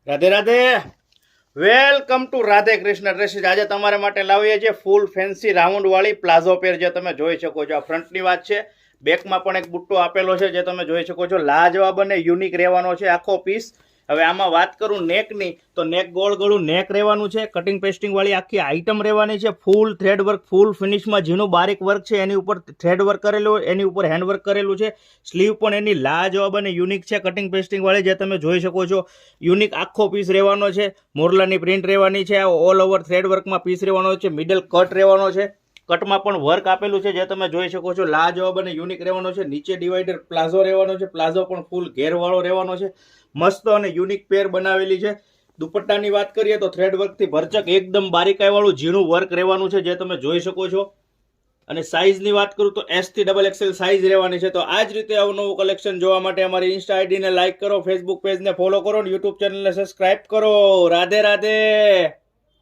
Radhe Radhe, welcome to Radhe Krishna dresses. આજે તમારા માટે લાવીએ છીએ ફૂલ ફેન્સી રાઉન્ડ વાળી પ્લાઝો પેર, જે તમે જોઈ શકો છો. આ ફ્રન્ટની વાત છે. બેકમાં પણ એક બુટ્ટો આપેલો છે, જે તમે જોઈ શકો છો. લાજવાબ અને યુનિક રહેવાનો છે આખો પીસ. હવે આમાં વાત કરું નેકની, તો નેક ગોળ ગળું નેક રહેવાનું છે. કટિંગ પેસ્ટિંગ વાળી આખી આઈટમ રહેવાની છે. ફૂલ થ્રેડ વર્ક, ફૂલ ફિનિશમાં ઝીણું બારીક વર્ક છે. એની ઉપર થ્રેડ વર્ક કરેલું, એની ઉપર હેન્ડ વર્ક કરેલું છે. સ્લીવ પણ એની લાજવાબ અને યુનિક છે, કટિંગ પેસ્ટિંગ વાળી, જે તમે જોઈ શકો છો. યુનિક આખો પીસ રહેવાનો છે. મોરલાની પ્રિન્ટ રહેવાની છે. ઓલ ઓવર થ્રેડ વર્કમાં પીસ રહેવાનો છે. મિડલ કટ રહેવાનો છે. કટમાં પણ વર્ક આપેલું છે, જે તમે જોઈ શકો છો. લાજવાબ અને યુનિક રહેવાનો છે. નીચે ડિવાઈડર પ્લાઝો રહેવાનો છે. પ્લાઝો પણ ફૂલ ઘેરવાળો રહેવાનો છે. મસ્ત અને યુનિક પેર બનાવેલી છે. દુપટ્ટાની વાત કરીએ તો થ્રેડ વર્કથી ભરચક એકદમ બારીકાઈ વાળું ઝીણું વર્ક રહેવાનું છે, જે તમે જોઈ શકો છો. અને સાઇઝની વાત કરું તો S થી XXL સાઇઝ રહેવાની છે. તો આ જ રીતે અવનવું કલેક્શન જોવા માટે અમારી ઇન્સ્ટા આઈડીને લાઇક કરો, ફેસબુક પેજને ફોલો કરો, યુટ્યુબ ચેનલને સબસ્ક્રાઇબ કરો. રાધે રાધે.